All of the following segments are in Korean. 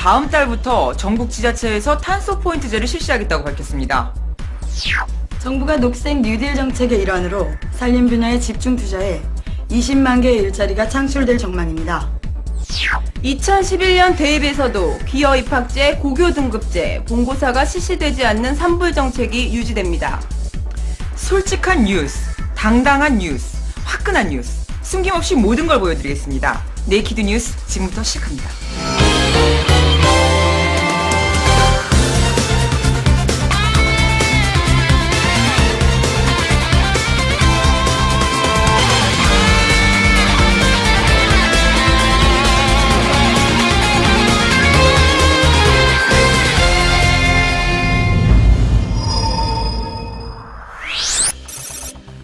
다음 달부터 전국 지자체에서 탄소 포인트제를 실시하겠다고 밝혔습니다. 정부가 녹색 뉴딜 정책의 일환으로 산림 분야에 집중 투자해 20만 개의 일자리가 창출될 전망입니다. 2011년 대입에서도 기여 입학제, 고교 등급제, 본고사가 실시되지 않는 산불 정책이 유지됩니다. 솔직한 뉴스, 당당한 뉴스, 화끈한 뉴스, 숨김없이 모든 걸 보여드리겠습니다. 네이키드 뉴스 지금부터 시작합니다.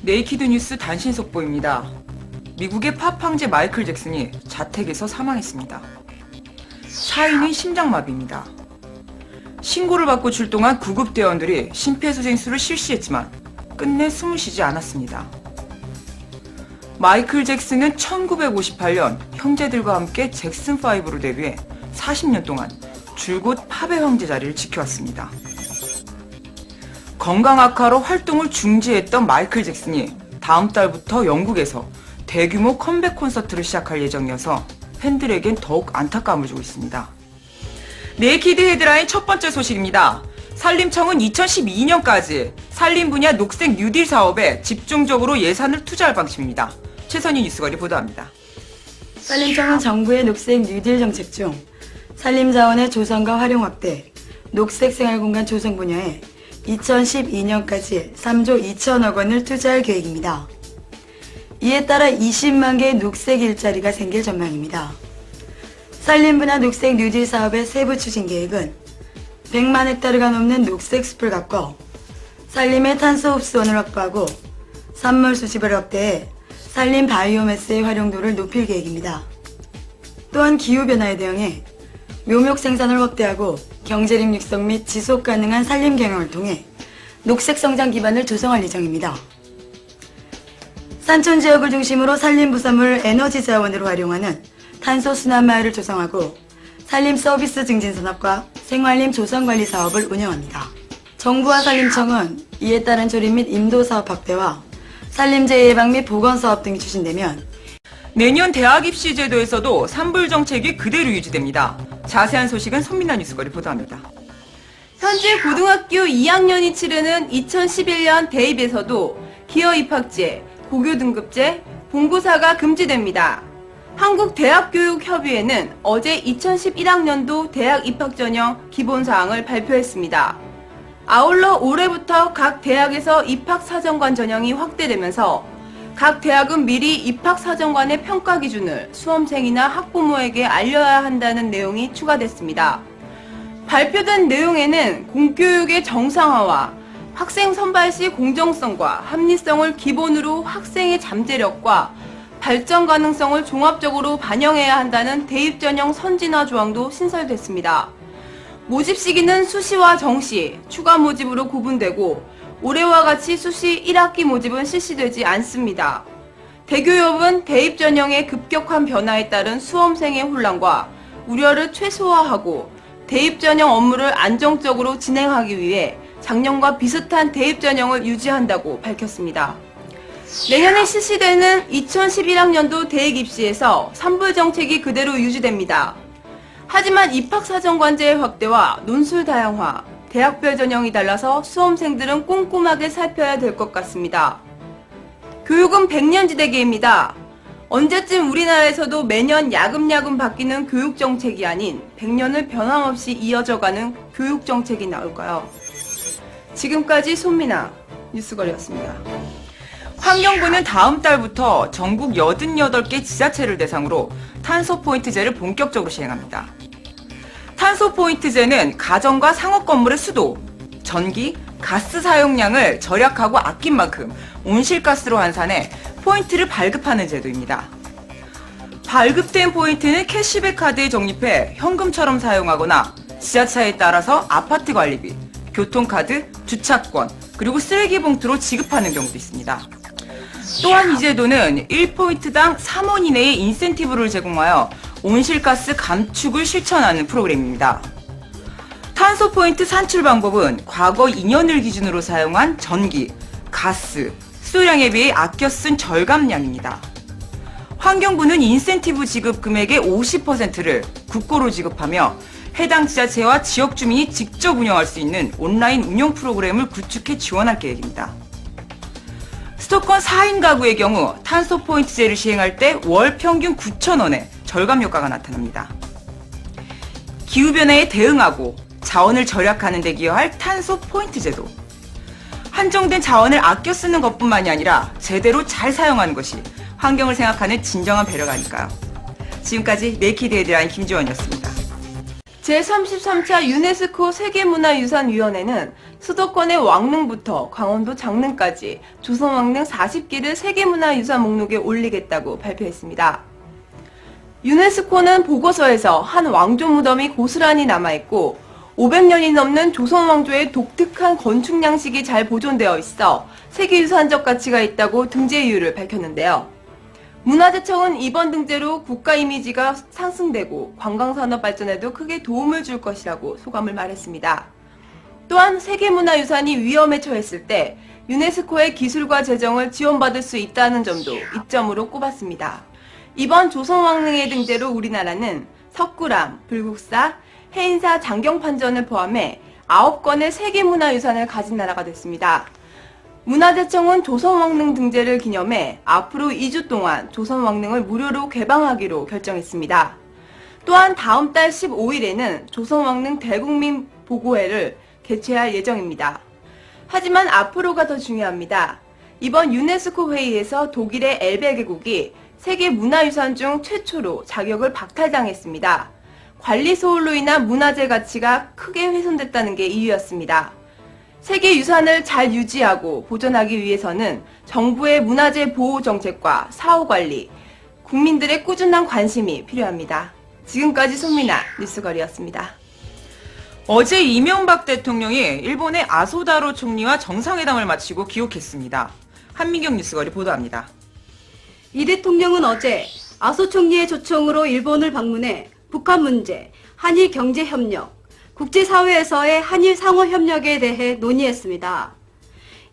네이키드 뉴스 단신 속보입니다. 미국의 팝 황제 마이클 잭슨이 자택에서 사망했습니다. 사인은 심장마비입니다. 신고를 받고 출동한 구급대원들이 심폐소생술을 실시했지만 끝내 숨을 쉬지 않았습니다. 마이클 잭슨은 1958년 형제들과 함께 잭슨5로 데뷔해 40년 동안 줄곧 팝의 황제 자리를 지켜왔습니다. 건강 악화로 활동을 중지했던 마이클 잭슨이 다음 달부터 영국에서 대규모 컴백 콘서트를 시작할 예정이어서 팬들에겐 더욱 안타까움을 주고 있습니다. 네이키드 헤드라인 첫 번째 소식입니다. 산림청은 2012년까지 산림 분야 녹색 뉴딜 사업에 집중적으로 예산을 투자할 방침입니다. 최선희 뉴스거리 보도합니다. 산림청은 정부의 녹색 뉴딜 정책 중 산림 자원의 조성과 활용 확대, 녹색 생활공간 조성 분야에 2012년까지 3조 2천억 원을 투자할 계획입니다. 이에 따라 20만 개의 녹색 일자리가 생길 전망입니다. 산림 분야 녹색 뉴딜 사업의 세부 추진 계획은 100만 헥타르가 넘는 녹색 숲을 가꿔 산림의 탄소 흡수원을 확보하고 산물 수집을 확대해 산림 바이오매스의 활용도를 높일 계획입니다. 또한 기후변화에 대응해 묘목 생산을 확대하고 경제력 육성 및 지속 가능한 산림 경영을 통해 녹색 성장 기반을 조성할 예정입니다. 산촌 지역을 중심으로 산림 부산물 에너지 자원으로 활용하는 탄소 순환 마을을 조성하고 산림 서비스 증진 산업과 생활림 조성 관리 사업을 운영합니다. 정부와 산림청은 이에 따른 조립 및 인도 사업 확대와 산림재해 예방 및 보건 사업 등이 추진되면 내년 대학 입시 제도에서도 산불 정책이 그대로 유지됩니다. 자세한 소식은 손민아 뉴스거리 보도합니다. 현재 고등학교 2학년이 치르는 2011년 대입에서도 기여 입학제, 고교 등급제, 본고사가 금지됩니다. 한국대학교육협의회는 어제 2011학년도 대학 입학 전형 기본사항을 발표했습니다. 아울러 올해부터 각 대학에서 입학사정관 전형이 확대되면서 각 대학은 미리 입학사정관의 평가 기준을 수험생이나 학부모에게 알려야 한다는 내용이 추가됐습니다. 발표된 내용에는 공교육의 정상화와 학생 선발 시 공정성과 합리성을 기본으로 학생의 잠재력과 발전 가능성을 종합적으로 반영해야 한다는 대입 전형 선진화 조항도 신설됐습니다. 모집 시기는 수시와 정시, 추가 모집으로 구분되고 올해와 같이 수시 1학기 모집은 실시되지 않습니다. 대교협은 대입 전형의 급격한 변화에 따른 수험생의 혼란과 우려를 최소화하고 대입 전형 업무를 안정적으로 진행하기 위해 작년과 비슷한 대입 전형을 유지한다고 밝혔습니다. 내년에 실시되는 2011학년도 대학 입시에서 산불 정책이 그대로 유지됩니다. 하지만 입학사정관제의 확대와 논술 다양화, 대학별 전형이 달라서 수험생들은 꼼꼼하게 살펴야 될 것 같습니다. 교육은 백년지대계입니다. 언제쯤 우리나라에서도 매년 야금야금 바뀌는 교육정책이 아닌 100년을 변함없이 이어져가는 교육정책이 나올까요? 지금까지 손민아 뉴스거리였습니다. 환경부는 다음 달부터 전국 88개 지자체를 대상으로 탄소 포인트제를 본격적으로 시행합니다. 탄소 포인트제는 가정과 상업 건물의 수도, 전기, 가스 사용량을 절약하고 아낀 만큼 온실가스로 환산해 포인트를 발급하는 제도입니다. 발급된 포인트는 캐시백 카드에 적립해 현금처럼 사용하거나 지자체에 따라서 아파트 관리비, 교통카드, 주차권, 그리고 쓰레기 봉투로 지급하는 경우도 있습니다. 또한 이 제도는 1포인트당 3원 이내의 인센티브를 제공하여 온실가스 감축을 실천하는 프로그램입니다. 탄소 포인트 산출 방법은 과거 2년을 기준으로 사용한 전기, 가스, 수소량에 비해 아껴 쓴 절감량입니다. 환경부는 인센티브 지급 금액의 50%를 국고로 지급하며 해당 지자체와 지역 주민이 직접 운영할 수 있는 온라인 운영 프로그램을 구축해 지원할 계획입니다. 수도권 4인 가구의 경우 탄소 포인트제를 시행할 때 월 평균 9,000원의 절감 효과가 나타납니다. 기후변화에 대응하고 자원을 절약하는 데 기여할 탄소 포인트제도. 한정된 자원을 아껴 쓰는 것뿐만이 아니라 제대로 잘 사용하는 것이 환경을 생각하는 진정한 배려가 아닐까요? 지금까지 네이키드 헤드라인 김지원이었습니다. 제33차 유네스코 세계문화유산위원회는 수도권의 왕릉부터 강원도 장릉까지 조선왕릉 40기를 세계문화유산 목록에 올리겠다고 발표했습니다. 유네스코는 보고서에서 한 왕조 무덤이 고스란히 남아있고 500년이 넘는 조선 왕조의 독특한 건축 양식이 잘 보존되어 있어 세계유산적 가치가 있다고 등재 이유를 밝혔는데요. 문화재청은 이번 등재로 국가 이미지가 상승되고 관광산업 발전에도 크게 도움을 줄 것이라고 소감을 말했습니다. 또한 세계문화유산이 위험에 처했을 때 유네스코의 기술과 재정을 지원받을 수 있다는 점도 이점으로 꼽았습니다. 이번 조선왕릉의 등재로 우리나라는 석굴암, 불국사, 해인사 장경판전을 포함해 9건의 세계문화유산을 가진 나라가 됐습니다. 문화재청은 조선왕릉 등재를 기념해 앞으로 2주 동안 조선왕릉을 무료로 개방하기로 결정했습니다. 또한 다음 달 15일에는 조선왕릉 대국민 보고회를 개최할 예정입니다. 하지만 앞으로가 더 중요합니다. 이번 유네스코 회의에서 독일의 엘베 계곡이 세계문화유산 중 최초로 자격을 박탈당했습니다. 관리 소홀로 인한 문화재 가치가 크게 훼손됐다는 게 이유였습니다. 세계유산을 잘 유지하고 보존하기 위해서는 정부의 문화재 보호 정책과 사후 관리, 국민들의 꾸준한 관심이 필요합니다. 지금까지 송민아 뉴스거리였습니다. 어제 이명박 대통령이 일본의 아소다로 총리와 정상회담을 마치고 귀국했습니다. 한민경 뉴스거리 보도합니다. 이 대통령은 어제 아소 총리의 초청으로 일본을 방문해 북한 문제, 한일 경제 협력, 국제사회에서의 한일 상호 협력에 대해 논의했습니다.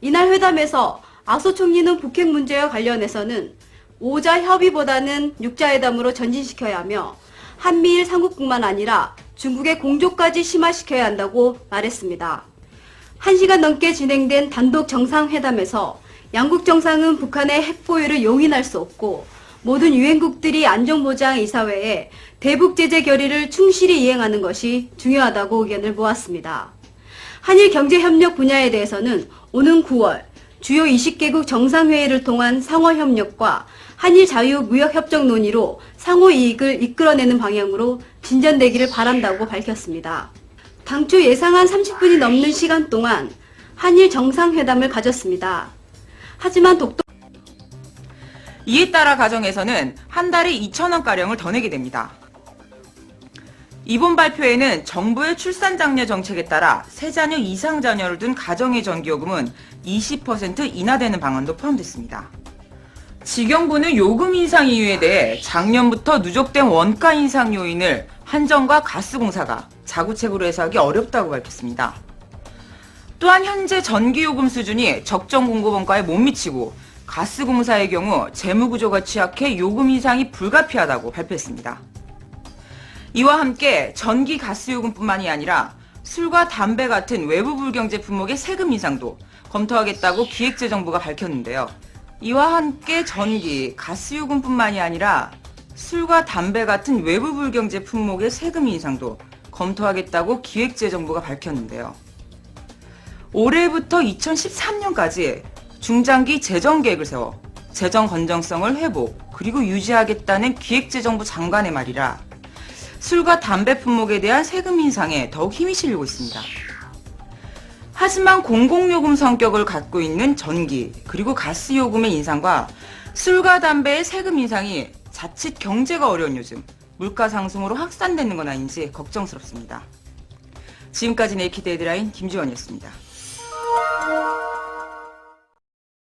이날 회담에서 아소 총리는 북핵 문제와 관련해서는 5자 협의보다는 6자회담으로 전진시켜야 하며 한미일 삼국뿐만 아니라 중국의 공조까지 심화시켜야 한다고 말했습니다. 1시간 넘게 진행된 단독 정상회담에서 양국 정상은 북한의 핵 보유를 용인할 수 없고 모든 유엔국들이 안전보장이사회에 대북 제재 결의를 충실히 이행하는 것이 중요하다고 의견을 모았습니다. 한일 경제협력 분야에 대해서는 오는 9월 주요 20개국 정상회의를 통한 상호협력과 한일 자유무역협정 논의로 상호 이익을 이끌어내는 방향으로 진전되기를 바란다고 밝혔습니다. 당초 예상한 30분이 넘는 시간 동안 한일 정상회담을 가졌습니다. 하지만 이에 따라 가정에서는 한 달에 2,000원가량을 더 내게 됩니다. 이번 발표에는 정부의 출산장려 정책에 따라 3자녀 이상 자녀를 둔 가정의 전기요금은 20% 인하되는 방안도 포함됐습니다. 지경부는 요금 인상 이유에 대해 작년부터 누적된 원가 인상 요인을 한전과 가스공사가 자구책으로 해석하기 어렵다고 밝혔습니다. 또한 현재 전기요금 수준이 적정 공급 원가에 못 미치고 가스공사의 경우 재무구조가 취약해 요금 인상이 불가피하다고 발표했습니다. 이와 함께 전기 가스요금뿐만이 아니라 술과 담배 같은 외부 불경제 품목의 세금 인상도 검토하겠다고 기획재정부가 밝혔는데요. 이와 함께 전기, 가스요금뿐만이 아니라 술과 담배 같은 외부 불경제 품목의 세금 인상도 검토하겠다고 기획재정부가 밝혔는데요. 올해부터 2013년까지 중장기 재정 계획을 세워 재정 건전성을 회복 그리고 유지하겠다는 기획재정부 장관의 말이라 술과 담배 품목에 대한 세금 인상에 더욱 힘이 실리고 있습니다. 하지만 공공요금 성격을 갖고 있는 전기 그리고 가스요금의 인상과 술과 담배의 세금 인상이 자칫 경제가 어려운 요즘 물가 상승으로 확산되는 건 아닌지 걱정스럽습니다. 지금까지 네이키드 헤드라인 김지원이었습니다.